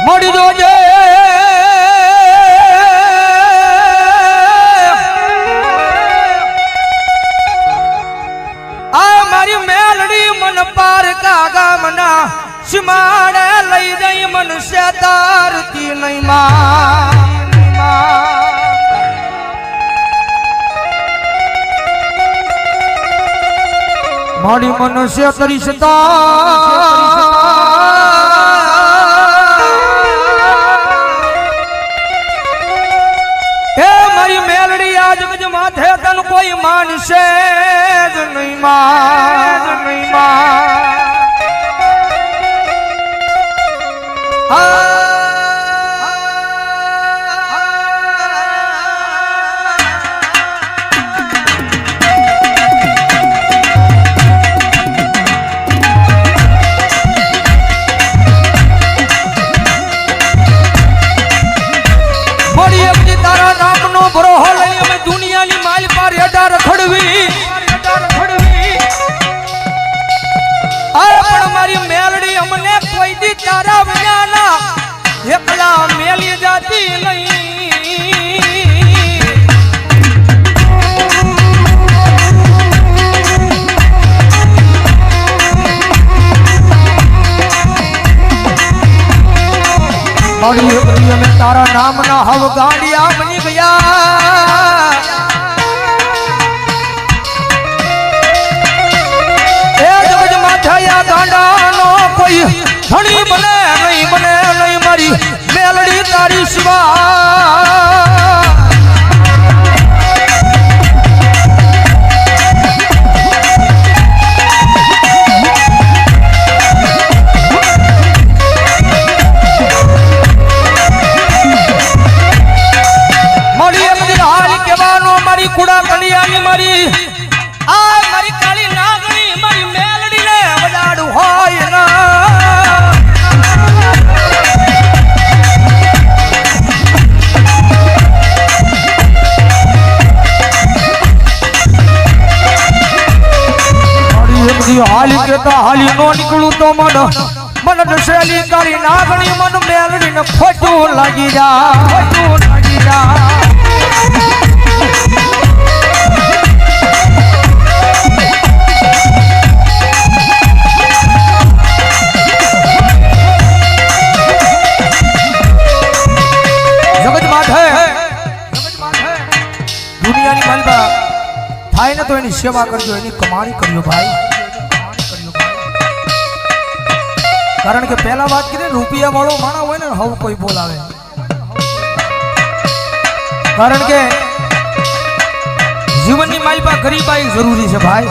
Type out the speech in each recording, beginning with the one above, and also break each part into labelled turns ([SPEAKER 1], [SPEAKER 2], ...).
[SPEAKER 1] મોડી જોજે આ મારી મેલડી મન પાર કાગા મના સિમાડે લઈ જઈ મનુષ્ય તારતી નહીં માં મારી મનુષ્ય તરીસતા એ મારી મેલડી આજ ગજ માથે તન કોઈ માનશે જ નહીં માં દુનિયાની માલ પર હેડા રખડવી પણ મારી મેલડી અમને કોઈ દી તારા વિનાના એકલા મેલી જાતી નહીં મારી અમે તારા નામના હવ ગાંડિયા બની ગયા ગાંડાનો કોઈ ધણી બને નહીં મારી મેલડી તારી સિવા મારી એમની હાલ કેવાનો મારી કુડા કલિયાની મારી આ મારી કાળી નાગણી મારી મેલડીને વડાડું હોય ના હાલી કેતા હાલી નો નીકળું તો મન દસેલી કાળી નાગણી મન મેલડીને ખોટું લાગી જા દુનિયાની માલબા થાય ને તો એની સેવા કરજો એની કમાણી કરજો ભાઈ કારણ કે પહેલા વાત કરી રૂપિયા વાળો માણા હોય ને હવે કોઈ બોલાવે કારણ કે જીવનની માલબા ગરીબાઈ જરૂરી છે ભાઈ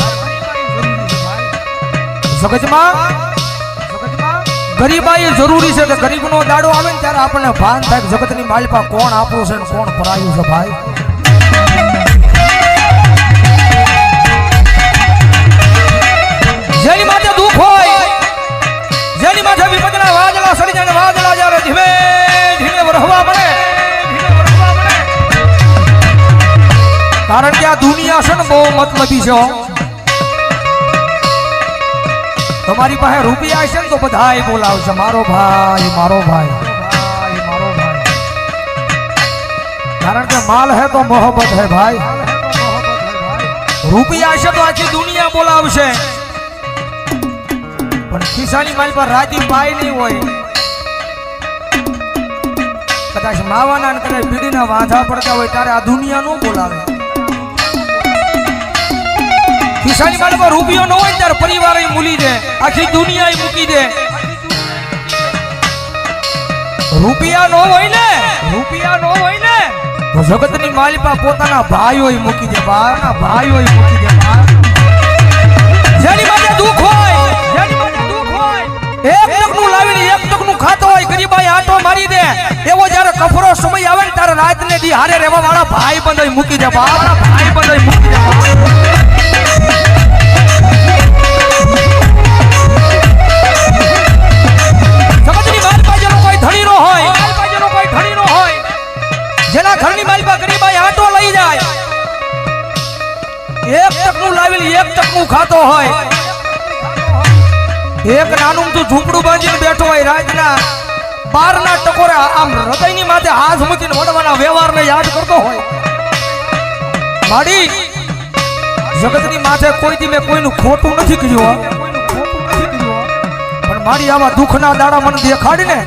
[SPEAKER 1] જગતમાં ગરીબાઈ જરૂરી છે કે ગરીબનો દાડો આવે ને ત્યારે આપણને ભાન થાય જગતની માલબા કોણ આપણું છે ને કોણ પરાયું છે ભાઈ જેની માથે દુઃખ હોય જેની માથે વિપદના વાદળા સડી જાય વાદળા જ્યારે ધીમે ધીમે વરહવા પડે કારણ કે આ દુનિયા છે ને બહુ મતલબી છે તમારી પાસે રૂપિયા હશે ને તો બધાય બોલાવશે મારો ભાઈ કારણ કે માલ હે તો મોહબ્બત હે ભાઈ રૂપિયા હશે તો આખી દુનિયા બોલાવશે પણ ખિસ્સાની માલ પર રાજી પાય નહીં હોય કદાચ માવાના અને કદાચ બીડીના વાંધા પડતા હોય ત્યારે આ દુનિયા નો બોલાવે ખિસ્સાની માલ પર રૂપિયો ન હોય ત્યારે પરિવાર મૂલી દે આખી દુનિયા મૂકી દે રૂપિયા નો હોય ને તો જગતની માલિપા પોતાના ભાઈઓ મૂકી દે જેની માટે દુઃખ હોય એક ટકનું લાવીને એક ટકનું ખાતો હોય ગરીબાઈ આટો મારી દે એવો જ્યારે કફરો સમય આવે ને ત્યારે રાત ને દી હારે રહેવા વાળા ભાઈ બંધ મૂકી દે જગતની માલિપા જેનો કોઈ ધણી નો હોય જેના ઘરની માલિપા ગરીબાઈ આટો લઈ જાય એક ટકનું લાવીને એક ટકનું ખાતો હોય એક નાનું તું ઝૂંપડું બાંધીને બેઠો હોય રાતના બારના ટકોરે આમ હૃદયની માથે હાથ મૂકીને વડવાના વ્યવહારને યાદ કરતો હોય માડી જગતની માથે કોઈ દી મેં કોઈનું ખોટું નથી કર્યું પણ મારી આવા દુઃખના દાડા મને દેખાડીને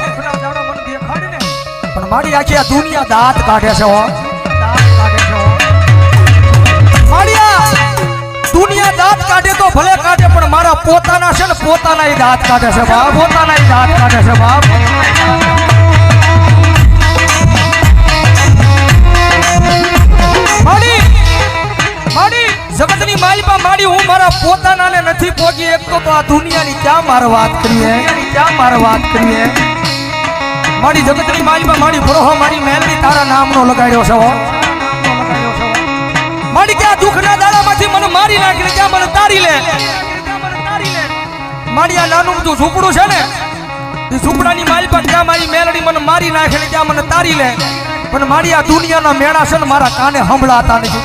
[SPEAKER 1] પણ મારી આખી આ દુનિયા દાંત કાઢે છે દુનિયા દાંત કાઢે તો ભલે કાઢે પણ મારા પોતાના છે ને પોતાના દાંત કાઢે છે બાપ પોતાના દાંત કાઢે છે બાપ માડી માડી જગતની માલિકા માડી હું મારા પોતાનાને નથી પોગી એક તો આ દુનિયાની ક્યાં મારે વાત કરીએ મારી જગતની માલિકા મારી ભરોહો મારી મેલડી તારા નામનો લગાડ્યો છે મારી ક્યાં દુઃખના દાડામાંથી મને મારી નાખીને ક્યાં મને તારી લે મારી આ નાનું તું ઝૂંપડું છે ને એ ઝૂંપડાની માલિકા ક્યાં મારી મેલડી મને મારી નાખીને ક્યાં મને તારી લે પણ મારી આ દુનિયાના મેળા છે ને મારા કાને સંભળાતા નથી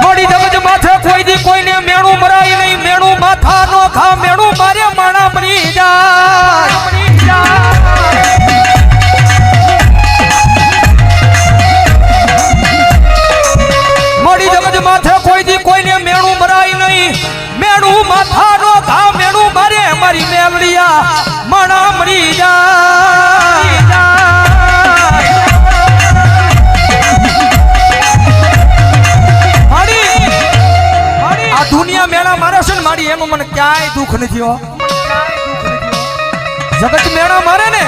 [SPEAKER 1] મારી જગત માથે કોઈ દી કોઈને મેણું મરાય નહીં મેણું માથા નો ખા મેણું મારે માણા બની જાય મારી જગત માથે કોઈ દી કોઈને મેણું મરાય નહીં મેણું માથા નો ખા મેણું મારે મારી મેલડિયા માણા મરી જાય આ દુનિયા મેળા મારે છે ને મારી એનું મને ક્યાંય દુઃખ નથી જગત મેળા મારે ને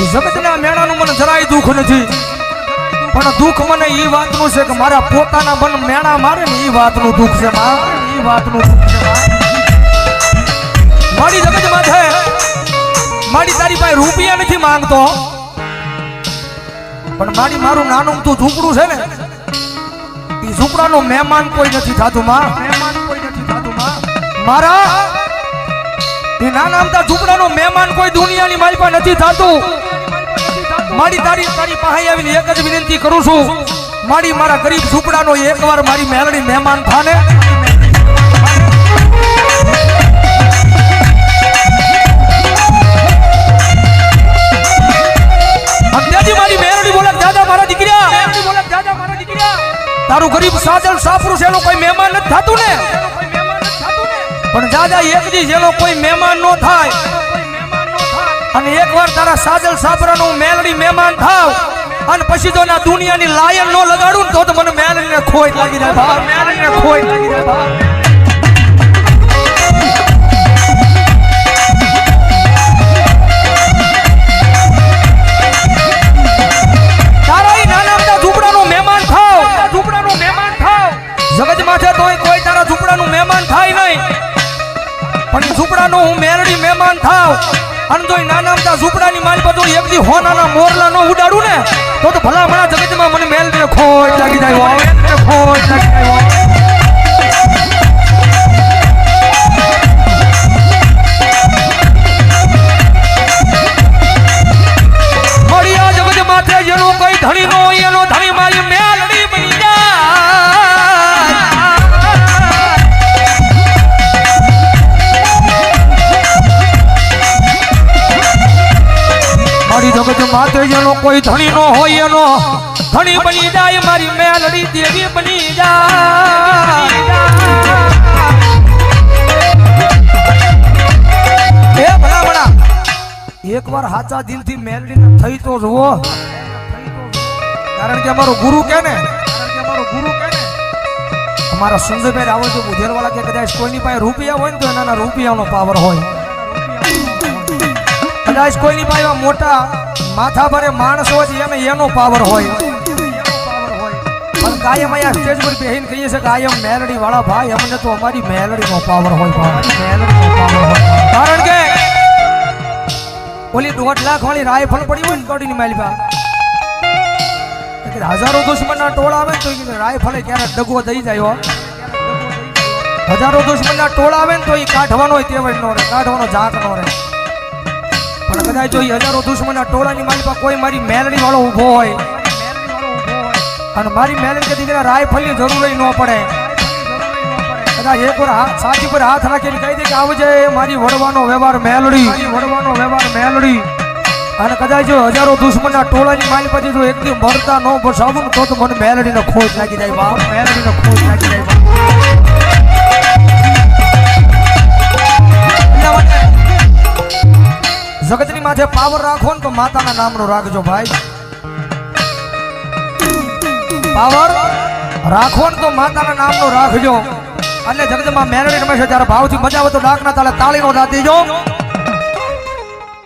[SPEAKER 1] જગતના મેળાનું મને જરાય દુઃખ નથી પણ દુઃખ મને એ વાતનું છે કે મારા પોતાના મન મેળા મારે ને એ વાતનું દુઃખ છે મારી જગત માથે મારી તારી પાસે રૂપિયા નથી માંગતો પણ મારી મારું નાનું તું ઝૂંપડું છે ને એ ઝૂંપડાનો મહેમાન કોઈ નથી થતું મારા એ નાના અમથા ઝૂંપડાનો મહેમાન કોઈ દુનિયાની મારી પાસે નથી થતું મારી તારી પાસે આવીને એક જ વિનંતી કરું છું મારી મારા ગરીબ ઝૂંપડાનો એકવાર મારી મેલડી મહેમાન થાને મારી મેલડી બોલે દાદા મારા દીકરા તારું ગરીબ સાજલ સાપરું છે એનો કોઈ મહેમાન નથી થતું ને પણ દાદા એક દી જેનો કોઈ મહેમાન નો થાય અને એકવાર તારા સાજલ સાપરાનું મેલડી મહેમાન થાવ અને પછી જો ના દુનિયાની લાયન નો લગાડું તો મને મેલડીને ખોઈ લાગી જાય જગત માથે તોય કોઈ તારા ઝૂંપડાનું મહેમાન થાય નહીં પણ ઝૂંપડાનું હું મેલડી મહેમાન થાવ અને જો નાના અમથા ઝૂંપડાની માલ બધું એક દી હોનાના મોરલા નો ઉડાડું ને તો ભલામણા જગતમાં મને મેલડીને ખોટ લાગી જાય મળ્યા જગત માથે જેનો કોઈ ધણી નો હોય એનો ધણી મારી મેલડી બની મારી જગત માથે જેનો કોઈ ધણી નો હોય એનો ધણી બની જાય મારી મેલડી દેવી બની જાય એ ભલામણા એકવાર સાચા દિલથી મેલડીને થઈ તો જુઓ કારણ કે અમારો ગુરુ કે ને અમારા સંજયભાઈ રાવલ જો બુધેરવાળા કે કદાચ કોઈની પાસે રૂપિયા હોય ને તો એના રૂપિયાનો પાવર હોય કદાચ કોઈની પાસે મોટા માથા ભરે માણસ હોય એને એનો પાવર હોય પણ કાયમ અહીંયા સ્ટેજ પર બેહીને કહીએ છે કે કાયમ મેલડી વાળા ભાઈ અમને તો અમારી મેલડીનો પાવર હોય કારણ કે ઓલી 1.5 લાખ વાળી રાયફલ પડી હોય ને કડીની માલિકા હજારો દુશ્મનના ટોળા આવે તો રાયફલે ક્યારેક દગો દઈ જાય હજારો દુશ્મનના ટોળા આવે ને તો એ કાઢવાનો તેવડ નો રહે કાઢવાનો ઝાક નો રહે પણ કદાચ જો હજારો દુશ્મનના ટોળાની માલિકા કોઈ મારી મેલડી વાળો ઊભો હોય અને મારી મેલડી કે દીકરા રાયફલની જરૂર ન પડે. કદાચ એક વાર સાચી પર હાથ રાખીને કહી દે કે આવજે મારી વડવાનો વ્યવહાર મેલડી, વડવાનો વ્યવહાર મેલડી. અને કદાચ જો હજારો દુશ્મનના ટોળાની માલ પછી જો એક દી મરતા ન બસાવું તો મને મેલડીને ખોજ લાગી જાય બાપ, મેલડીને ખોજ લાગી જાય બાપ. જગતની માથે પાવર રાખો ને તો માતાના નામનો રાખજો ભાઈ. પાવર રાખો ને તો માતાના નામનો રાખજો. અને જગતમાં મેલડી રમે છે ત્યારે ભાવથી મજા આવે તો ડાકના તાળે તાળીનો દાદ દેજો.